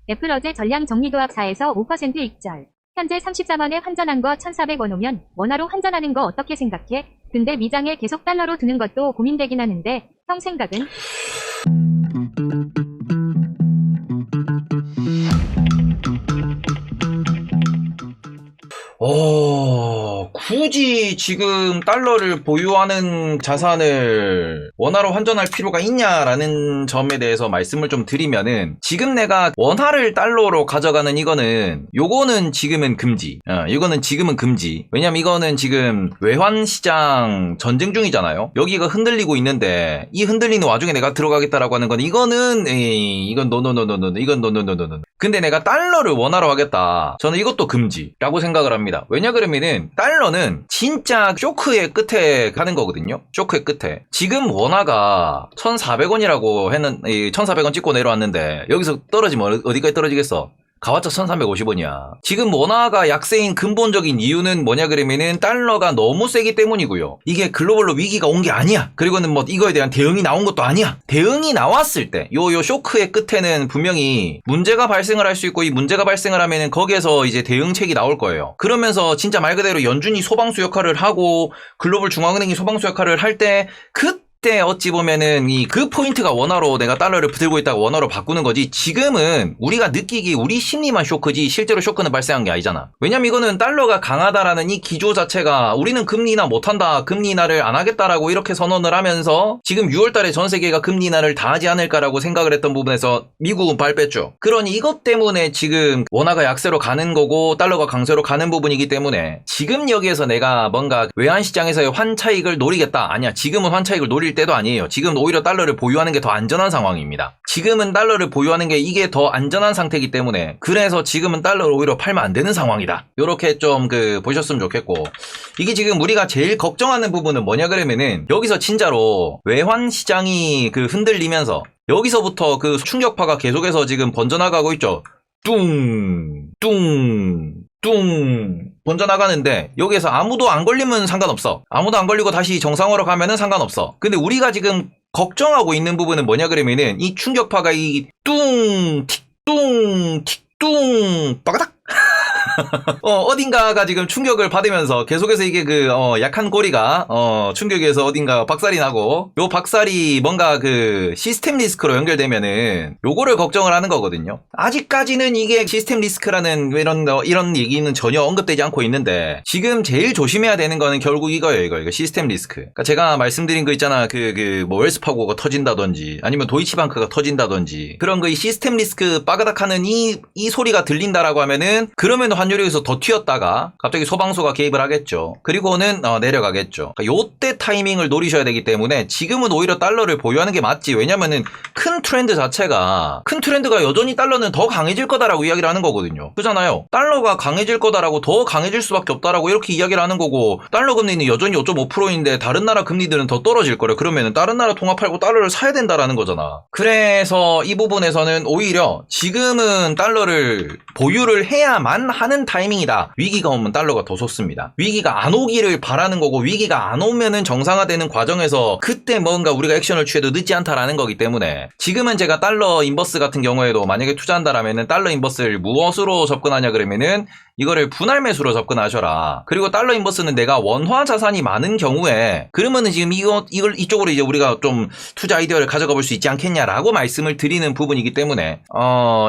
애플 어제 전량 정리도합 4에서 5% 익절. 현재 34원에 환전한 거 1,400원 오면 원화로 환전하는 거 어떻게 생각해? 근데 미장에 계속 달러로 두는 것도 고민되긴 하는데 형 생각은? 굳이 지금 달러를 보유하는 자산을 원화로 환전할 필요가 있냐라는 점에 대해서 말씀을 좀 드리면은, 지금 내가 원화를 달러로 가져가는 요거는 지금은 금지. 이거는 지금은 금지. 왜냐면 이거는 지금 외환시장 전쟁 중이잖아요. 여기가 흔들리고 있는데 이 흔들리는 와중에 내가 들어가겠다라고 하는 건 이건 노노노노노. 이건 노노노노노. 근데 내가 달러를 원화로 하겠다. 저는 이것도 금지라고 생각을 합니다. 왜냐 그러면은 달러는 진짜 쇼크의 끝에 가는 거거든요. 쇼크의 끝에. 지금 원화가 1,400원이라고 1,400원 찍고 내려왔는데 여기서 떨어지면 어디까지 떨어지겠어? 가봤자 1,350원이야. 지금 원화가 약세인 근본적인 이유는 뭐냐 그러면은 달러가 너무 세기 때문이고요. 이게 글로벌로 위기가 온 게 아니야. 그리고는 뭐 이거에 대한 대응이 나온 것도 아니야. 대응이 나왔을 때 요 쇼크의 끝에는 분명히 문제가 발생을 할 수 있고, 이 문제가 발생을 하면은 거기에서 이제 대응책이 나올 거예요. 그러면서 진짜 말 그대로 연준이 소방수 역할을 하고 글로벌 중앙은행이 소방수 역할을 할 때 그때 어찌 보면은 그 포인트가 원화로 내가 달러를 들고 있다가 원화로 바꾸는 거지, 지금은 우리가 느끼기 우리 심리만 쇼크지 실제로 쇼크는 발생한 게 아니잖아. 왜냐면 이거는 달러가 강하다라는 이 기조 자체가 우리는 금리 인하 못한다, 금리 인하를 안 하겠다라고 이렇게 선언을 하면서 지금 6월달에 전 세계가 금리 인하를 다 하지 않을까라고 생각을 했던 부분에서 미국은 발 뺐죠. 그러니 이것 때문에 지금 원화가 약세로 가는 거고 달러가 강세로 가는 부분이기 때문에 지금 여기에서 내가 뭔가 외환시장에서의 환차익을 노리겠다, 아니야. 지금은 환차익을 노릴 때도 아니에요. 지금 오히려 달러를 보유하는 게 더 안전한 상황입니다. 지금은 달러를 보유하는 게 이게 더 안전한 상태이기 때문에, 그래서 지금은 달러를 오히려 팔면 안 되는 상황이다. 요렇게 좀 보셨으면 좋겠고, 이게 지금 우리가 제일 걱정하는 부분은 뭐냐 그러면은 여기서 진짜로 외환 시장이 흔들리면서 여기서부터 충격파가 계속해서 지금 번져나가고 있죠. 뚱 번져나가는데 여기에서 아무도 안 걸리면 상관없어. 아무도 안 걸리고 다시 정상으로 가면은 상관없어. 근데 우리가 지금 걱정하고 있는 부분은 뭐냐 그러면은 이 충격파가 틱뚱 빠가닥 어딘가가 지금 충격을 받으면서 계속해서 이게 약한 고리가 충격에서 어딘가 박살이 나고, 요 박살이 뭔가 시스템 리스크로 연결되면은 요거를 걱정을 하는 거거든요. 아직까지는 이게 시스템 리스크라는 이런 얘기는 전혀 언급되지 않고 있는데, 지금 제일 조심해야 되는 거는 결국 이거예요. 이거 시스템 리스크. 그러니까 제가 말씀드린 거 있잖아. 뭐 웰스파고가 터진다든지 아니면 도이치방크가 터진다든지 그런 이 시스템 리스크 빠가닥 하는 이 소리가 들린다라고 하면은, 그러면 환율에서 더 튀었다가 갑자기 소방수가 개입을 하겠죠. 그리고는 내려가겠죠. 그러니까 요때 타이밍을 노리셔야 되기 때문에 지금은 오히려 달러를 보유하는 게 맞지. 왜냐면은 큰 트렌드가 여전히 달러는 더 강해질 거다라고 이야기를 하는 거거든요. 그잖아요. 달러가 강해질 거다라고, 더 강해질 수밖에 없다라고 이렇게 이야기를 하는 거고, 달러 금리는 여전히 5.5%인데 다른 나라 금리들은 더 떨어질 거래. 그러면은 다른 나라 통화 팔고 달러를 사야 된다라는 거잖아. 그래서 이 부분에서는 오히려 지금은 달러를 보유를 해야만 하는 타이밍이다. 위기가 오면 달러가 더 좋습니다. 위기가 안 오기를 바라는 거고, 위기가 안 오면은 정상화되는 과정에서 그때 뭔가 우리가 액션을 취해도 늦지 않다라는 거기 때문에, 지금은 제가 달러 인버스 같은 경우에도 만약에 투자한다라면은 달러 인버스를 무엇으로 접근하냐 그러면은 이거를 분할 매수로 접근하셔라. 그리고 달러 인버스는 내가 원화 자산이 많은 경우에 그러면은 지금 이걸 이쪽으로 이제 우리가 좀 투자 아이디어를 가져가 볼 수 있지 않겠냐라고 말씀을 드리는 부분이기 때문에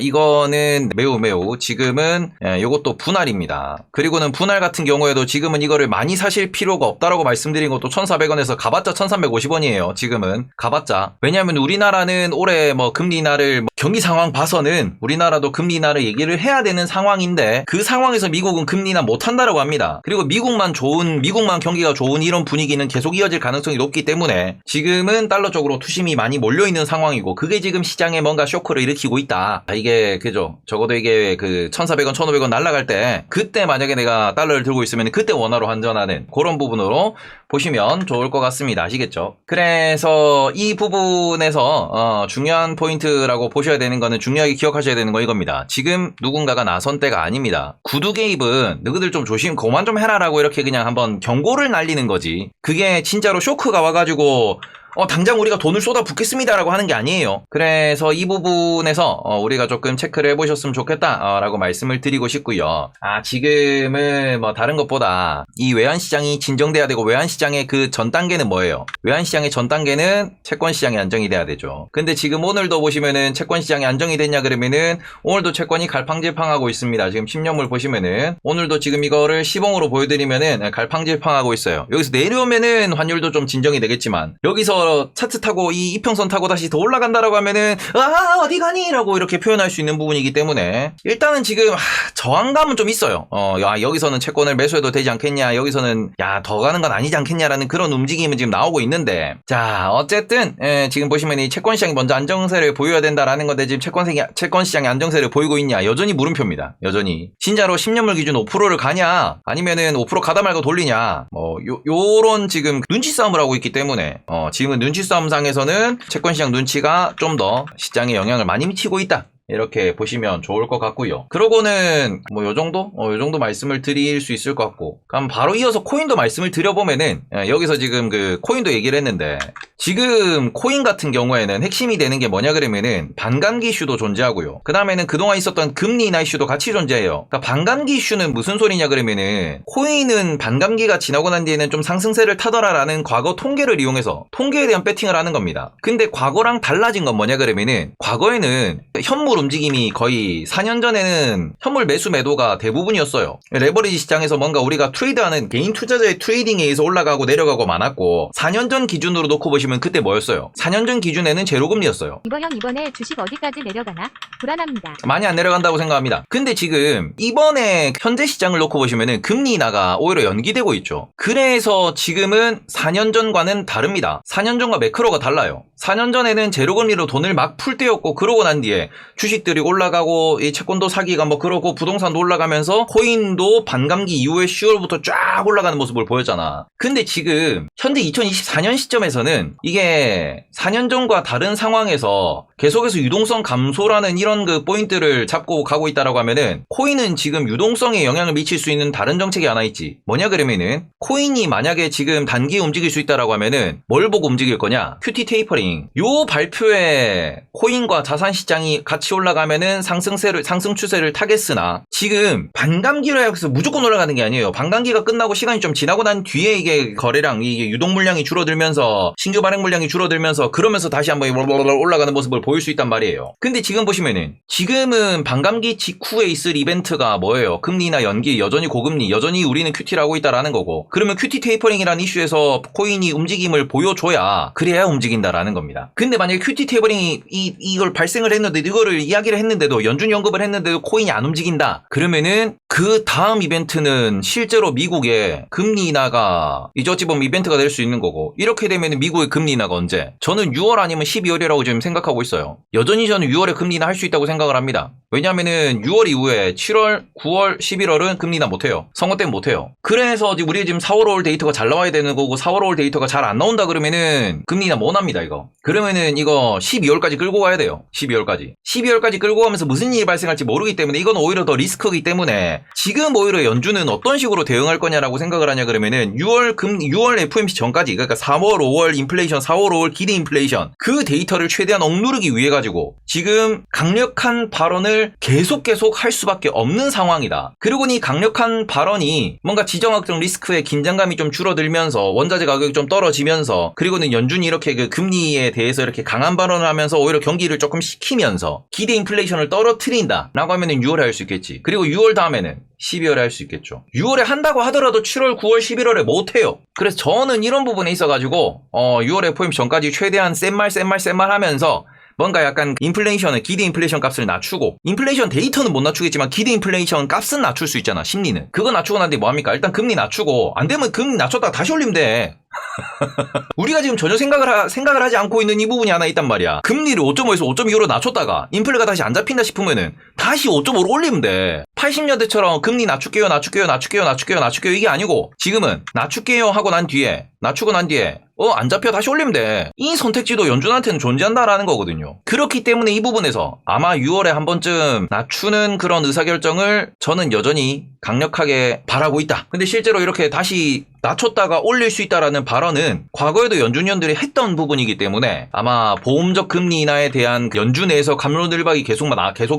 이거는 매우 지금은 요것도 분할입니다. 그리고는 분할 같은 경우에도 지금은 이거를 많이 사실 필요가 없다라고 말씀드린 것도 1,400원에서 가봤자 1,350원이에요. 지금은 가봤자. 왜냐하면 우리나라는 올해 금리 인하를 경기 상황 봐서는 우리나라도 금리 인하를 얘기를 해야 되는 상황인데, 그 상황에서 미국은 금리 인하 못한다라고 합니다. 그리고 미국만 경기가 좋은 이런 분위기는 계속 이어질 가능성이 높기 때문에 지금은 달러 쪽으로 투심이 많이 몰려있는 상황이고, 그게 지금 시장에 뭔가 쇼크를 일으키고 있다. 이게 그죠. 적어도 이게 1,400원 1,500원 날아갈 때, 그때 만약에 내가 달러를 들고 있으면 그때 원화로 환전하는 그런 부분으로 보시면 좋을 것 같습니다. 아시겠죠? 그래서 이 부분에서 중요한 포인트라고 보셔야 되는 거는, 중요하게 기억하셔야 되는 거 이겁니다. 지금 누군가가 나선 때가 아닙니다. 구두 개입은 너희들 좀 그만 좀 해라라고 이렇게 그냥 한번 경고를 날리는 거지. 그게 진짜로 쇼크가 와가지고 당장 우리가 돈을 쏟아붓겠습니다라고 하는 게 아니에요. 그래서 이 부분에서 우리가 조금 체크를 해보셨으면 좋겠다라고 말씀을 드리고 싶고요. 지금은 뭐 다른 것보다 이 외환시장이 진정돼야 되고, 외환시장의 그 전 단계는 뭐예요? 외환시장의 전 단계는 채권시장이 안정이 돼야 되죠. 근데 지금 오늘도 보시면은 채권시장이 안정이 됐냐 그러면은 오늘도 채권이 갈팡질팡하고 있습니다. 지금 10년물 보시면은 오늘도 지금 이거를 시봉으로 보여드리면은 갈팡질팡하고 있어요. 여기서 내려오면은 환율도 좀 진정이 되겠지만, 여기서 차트 타고 이 이평선 타고 다시 더 올라간다라고 하면은 어디 가니? 라고 이렇게 표현할 수 있는 부분이기 때문에 일단은 지금 저항감은 좀 있어요. 여기서는 채권을 매수해도 되지 않겠냐, 여기서는 더 가는 건 아니지 않겠냐라는 그런 움직임은 지금 나오고 있는데, 자 어쨌든 지금 보시면 이 채권시장이 먼저 안정세를 보여야 된다라는 건데, 지금 채권시장이 안정세를 보이고 있냐? 여전히 물음표입니다. 여전히 진짜로 10년물 기준 5%를 가냐, 아니면은 5% 가다 말고 돌리냐, 요런 지금 눈치 싸움을 하고 있기 때문에 지금은 눈치 싸움상에서는 채권시장 눈치가 좀 더 시장에 영향을 많이 미치고 있다, 이렇게 보시면 좋을 것 같고요. 그러고는 뭐 요 정도 말씀을 드릴 수 있을 것 같고, 그럼 바로 이어서 코인도 말씀을 드려보면은, 여기서 지금 그 코인도 얘기를 했는데, 지금 코인 같은 경우에는 핵심이 되는 게 뭐냐 그러면은 반감기 이슈도 존재하고요. 그 다음에는 그동안 있었던 금리 인하 이슈도 같이 존재해요. 그러니까 반감기 이슈는 무슨 소리냐 그러면은, 코인은 반감기가 지나고 난 뒤에는 좀 상승세를 타더라라는 과거 통계를 이용해서 통계에 대한 배팅을 하는 겁니다. 근데 과거랑 달라진 건 뭐냐 그러면은, 과거에는 현물 움직임이 거의 4년 전에는 현물 매수 매도가 대부분이었어요. 레버리지 시장에서 뭔가 우리가 트레이드하는 개인 투자자의 트레이딩에 의해서 올라가고 내려가고 많았고, 4년 전 기준으로 놓고 보시면 그때 뭐였어요? 4년 전 기준에는 제로금리였어요. 이번에 주식 어디까지 내려가나? 불안합니다. 많이 안 내려간다고 생각합니다. 근데 지금 이번에 현재 시장을 놓고 보시면은 금리 인하가 오히려 연기되고 있죠. 그래서 지금은 4년 전과는 다릅니다. 4년 전과 매크로가 달라요. 4년 전에는 제로금리로 돈을 막 풀 때였고, 그러고 난 뒤에 주식들이 올라가고 이 채권도 사기가 뭐 그러고 부동산도 올라가면서 코인도 반감기 이후에 10월부터 쫙 올라가는 모습을 보였잖아. 근데 지금 현재 2024년 시점에서는 이게 4년 전과 다른 상황에서 계속해서 유동성 감소라는 이런 그 포인트를 잡고 가고 있다라고 하면은, 코인은 지금 유동성에 영향을 미칠 수 있는 다른 정책이 하나 있지. 뭐냐 그러면은, 코인이 만약에 지금 단기에 움직일 수 있다라고 하면은 뭘 보고 움직일 거냐? QT 테이퍼링. 요 발표에 코인과 자산 시장이 같이 올라가면은 상승 추세를 타겠으나, 지금 반감기로 해서 무조건 올라가는 게 아니에요. 반감기가 끝나고 시간이 좀 지나고 난 뒤에 이게 거래량, 이게 유동 물량이 줄어들면서 신규 발행 물량이 줄어들면서 그러면서 다시 한번 올라가는 모습을 보일 수 있단 말이에요. 근데 지금 보시면은, 지금은 반감기 직후에 있을 이벤트가 뭐예요? 금리나 연기, 여전히 고금리, 여전히 우리는 QT를 하고 있다라는 거고, 그러면 QT 테이퍼링이라는 이슈에서 코인이 움직임을 보여줘야 그래야 움직인다라는 겁니다. 근데 만약에 QT 테이퍼링이 이걸 발생을 했는데, 이거를 이야기를 했는데도, 연준 언급을 했는데도 코인이 안 움직인다, 그러면은 그 다음 이벤트는 실제로 미국의 금리 인하가 이제 어찌 보면 이벤트가 될 수 있는 거고, 이렇게 되면 미국의 금리 인하가 언제? 저는 6월 아니면 12월이라고 지금 생각하고 있어요. 여전히 저는 6월에 금리 인하 할 수 있다고 생각을 합니다. 왜냐면은 6월 이후에 7월, 9월, 11월은 금리 인하 못해요. 선거 때문에 못해요. 그래서 우리 지금 4월 5월 데이터가 잘 나와야 되는 거고, 4월 5월 데이터가 잘 안 나온다 그러면은 금리 인하 못 합니다, 이거. 그러면은 이거 12월까지 끌고 가야 돼요. 12월까지 끌고 가면서 무슨 일이 발생할지 모르기 때문에 이건 오히려 더 리스크이기 때문에, 지금 오히려 연준은 어떤 식으로 대응할 거냐라고 생각을 하냐 그러면은 6월 FOMC 전까지, 그러니까 4월 5월 인플레이션, 4월 5월 기대 인플레이션, 그 데이터를 최대한 억누르기 위해 가지고 지금 강력한 발언을 계속 할 수밖에 없는 상황이다. 그리고 이 강력한 발언이 뭔가 지정학적 리스크의 긴장감이 좀 줄어들면서 원자재 가격이 좀 떨어지면서, 그리고는 연준이 이렇게 그 금리에 대해서 이렇게 강한 발언을 하면서 오히려 경기를 조금 식히면서 기대 인플레이션을 떨어뜨린다 라고 하면은 6월에 할 수 있겠지. 그리고 6월 다음에는 12월에 할 수 있겠죠. 6월에 한다고 하더라도 7월, 9월, 11월에 못해요. 그래서 저는 이런 부분에 있어가지고 6월 FOMC 전까지 최대한 센 말 하면서 뭔가 약간 인플레이션을, 기대 인플레이션 값을 낮추고, 인플레이션 데이터는 못 낮추겠지만 기대 인플레이션 값은 낮출 수 있잖아, 심리는. 그거 낮추고 난 뒤에 뭐합니까? 일단 금리 낮추고, 안 되면 금리 낮췄다가 다시 올리면 돼. 우리가 지금 전혀 생각을 하지 않고 있는 이 부분이 하나 있단 말이야. 금리를 5.5에서 5.25로 낮췄다가 인플레가 다시 안 잡힌다 싶으면은 다시 5.5로 올리면 돼. 80년대처럼 금리 낮출게요 이게 아니고, 지금은 낮출게요 하고 난 뒤에, 낮추고 난 뒤에 안 잡혀 다시 올리면 돼. 이 선택지도 연준한테는 존재한다라는 거거든요. 그렇기 때문에 이 부분에서 아마 6월에 한 번쯤 낮추는 그런 의사결정을 저는 여전히 강력하게 바라고 있다. 근데 실제로 이렇게 다시 낮췄다가 올릴 수 있다라는 발언은 과거에도 연준위원들이 했던 부분이기 때문에 아마 보험적 금리 인하에 대한 연준 내에서 감론을박이 계속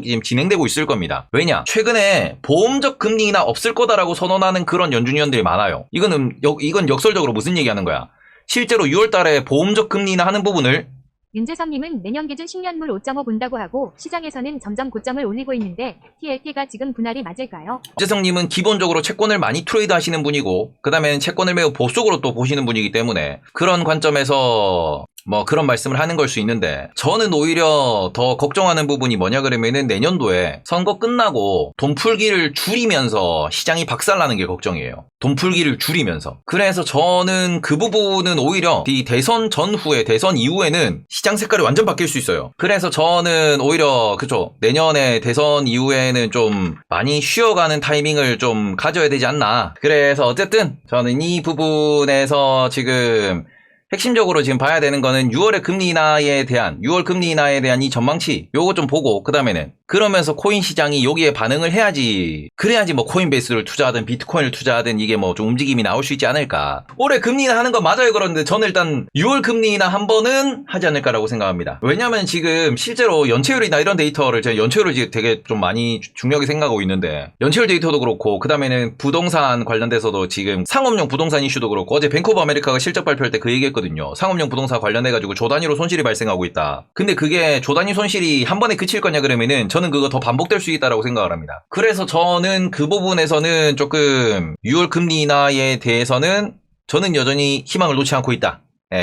지금 진행되고 있을 겁니다. 왜냐? 최근에 보험적 금리 인하 없을 거다라고 선언하는 그런 연준위원들이 많아요. 이건 역설적으로 무슨 얘기하는 거야? 실제로 6월 달에 보험적 금리 인하 하는 부분을 윤재성님은 내년 기준 10년물 5.5 본다고 하고 시장에서는 점점 고점을 올리고 있는데 TLT가 지금 분할이 맞을까요? 윤재성님은 기본적으로 채권을 많이 트레이드 하시는 분이고 그 다음에 채권을 매우 보수적으로 또 보시는 분이기 때문에 그런 관점에서 그런 말씀을 하는 걸 수 있는데 저는 오히려 더 걱정하는 부분이 뭐냐 그러면은 내년도에 선거 끝나고 돈 풀기를 줄이면서 시장이 박살나는 게 걱정이에요. 돈 풀기를 줄이면서. 그래서 저는 그 부분은 오히려 이 대선 전후에 대선 이후에는 시장 색깔이 완전 바뀔 수 있어요. 그래서 저는 오히려 내년에 대선 이후에는 좀 많이 쉬어가는 타이밍을 좀 가져야 되지 않나. 그래서 어쨌든 저는 이 부분에서 지금 핵심적으로 지금 봐야 되는 거는 6월 금리 인하에 대한 이 전망치 요거 좀 보고 그다음에는 그러면서 코인 시장이 여기에 반응을 해야지 그래야지 코인베이스를 투자하든 비트코인을 투자하든 이게 좀 움직임이 나올 수 있지 않을까. 올해 금리 인하 하는 거 맞아요. 그런데 저는 일단 6월 금리 인하 한 번은 하지 않을까라고 생각합니다. 왜냐면 지금 실제로 연체율이나 이런 데이터를 제가 연체율을 지금 되게 좀 많이 중요하게 생각하고 있는데 연체율 데이터도 그렇고 그다음에는 부동산 관련돼서도 지금 상업용 부동산 이슈도 그렇고 어제 뱅크 오브 아메리카가 실적 발표할 때 그 얘기했거든요. 상업용 부동산 관련해가지고 조 단위로 손실이 발생하고 있다. 근데 그게 조 단위 손실이 한 번에 그칠 거냐 그러면은 저는 그거 더 반복될 수 있다라고 생각을 합니다. 그래서 저는 그 부분에서는 조금 6월 금리 인하에 대해서는 저는 여전히 희망을 놓지 않고 있다.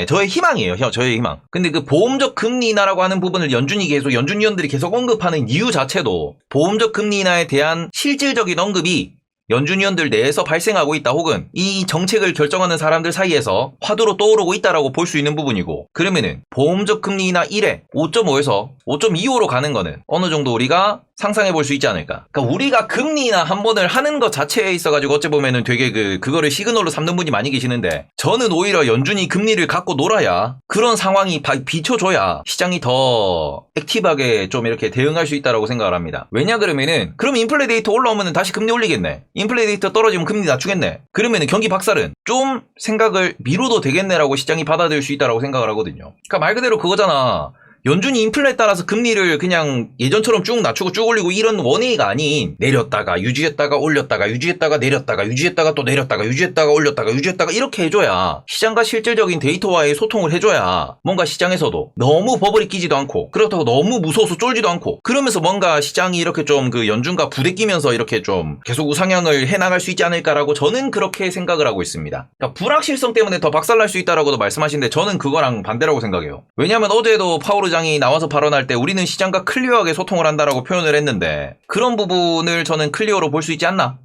저의 희망이에요. 저의 희망. 근데 그 보험적 금리 인하라고 하는 부분을 연준위원들이 계속 언급하는 이유 자체도 보험적 금리 인하에 대한 실질적인 언급이 연준위원들 내에서 발생하고 있다 혹은 이 정책을 결정하는 사람들 사이에서 화두로 떠오르고 있다라고 볼 수 있는 부분이고 그러면은 보험적 금리 인하 1회 5.5에서 5.25로 가는 거는 어느 정도 우리가 상상해 볼 수 있지 않을까. 그러니까 우리가 금리 인하 한 번을 하는 것 자체에 있어가지고 어찌 보면은 되게 그거를 시그널로 삼는 분이 많이 계시는데 저는 오히려 연준이 금리를 갖고 놀아야 그런 상황이 비춰줘야 시장이 더 액티브하게 좀 이렇게 대응할 수 있다라고 생각을 합니다. 왜냐 그러면은 그럼 인플레 데이터 올라오면은 다시 금리 올리겠네. 인플레 데이터 떨어지면 금리 낮추겠네. 그러면은 경기 박살은 좀 생각을 미뤄도 되겠네라고 시장이 받아들일 수 있다라고 생각을 하거든요. 그러니까 말 그대로 그거잖아. 연준이 인플레에 따라서 금리를 그냥 예전처럼 쭉 낮추고 쭉 올리고 이런 원웨이가 아닌 내렸다가 유지했다가 올렸다가 유지했다가 내렸다가 유지했다가 또 내렸다가 유지했다가 올렸다가 유지했다가 이렇게 해줘야 시장과 실질적인 데이터와의 소통을 해줘야 뭔가 시장에서도 너무 버블이 끼지도 않고 그렇다고 너무 무서워서 쫄지도 않고 그러면서 뭔가 시장이 이렇게 좀 그 연준과 부대끼면서 이렇게 좀 계속 우상향을 해나갈 수 있지 않을까라고 저는 그렇게 생각을 하고 있습니다. 그러니까 불확실성 때문에 더 박살날 수 있다라고도 말씀하시는데 저는 그거랑 반대라고 생각해요. 왜냐하면 어제도 파월 장이 나와서 발언할 때 우리는 시장과 클리어하게 소통을 한다라고 표현을 했는데 그런 부분을 저는 클리어로 볼 수 있지 않나?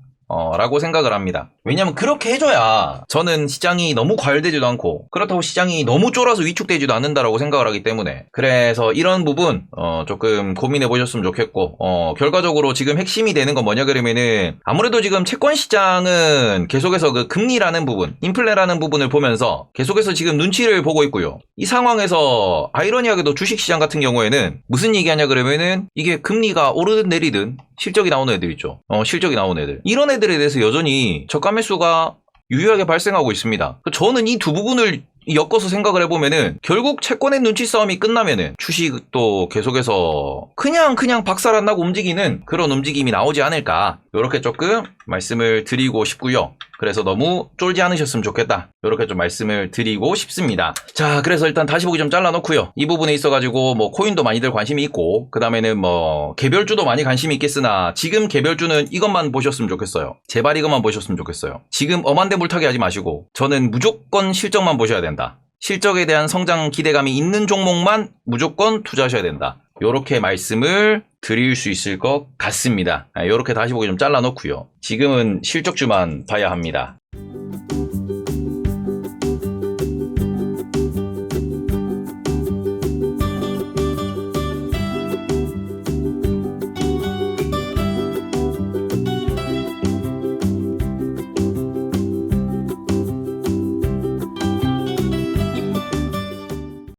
라고 생각을 합니다. 왜냐면 그렇게 해줘야 저는 시장이 너무 과열되지도 않고 그렇다고 시장이 너무 쫄아서 위축되지도 않는다라고 생각을 하기 때문에 그래서 이런 부분 조금 고민해 보셨으면 좋겠고 결과적으로 지금 핵심이 되는 건 뭐냐 그러면은 아무래도 지금 채권 시장은 계속해서 그 금리라는 부분 인플레라는 부분을 보면서 계속해서 지금 눈치를 보고 있고요. 이 상황에서 아이러니하게도 주식시장 같은 경우에는 무슨 얘기하냐 그러면은 이게 금리가 오르든 내리든 실적이 나오는 애들 있죠. 실적이 나오는 애들. 이런 애들에 대해서 여전히 저가 매수가 유효하게 발생하고 있습니다. 저는 이 두 부분을 엮어서 생각을 해보면은 결국 채권의 눈치 싸움이 끝나면은 주식도 계속해서 그냥 박살 안 나고 움직이는 그런 움직임이 나오지 않을까 요렇게 조금 말씀을 드리고 싶고요. 그래서 너무 쫄지 않으셨으면 좋겠다 요렇게 좀 말씀을 드리고 싶습니다. 자 그래서 일단 다시 보기 좀 잘라놓고요. 이 부분에 있어가지고 코인도 많이들 관심이 있고 그 다음에는 개별주도 많이 관심이 있겠으나 지금 개별주는 이것만 보셨으면 좋겠어요. 제발 이것만 보셨으면 좋겠어요. 지금 엄한데 물타기 하지 마시고 저는 무조건 실적만 보셔야 된다. 실적에 대한 성장 기대감이 있는 종목만 무조건 투자하셔야 된다. 요렇게 말씀을 드릴 수 있을 것 같습니다. 요렇게 다시 보기 좀 잘라놓고요. 지금은 실적주만 봐야 합니다.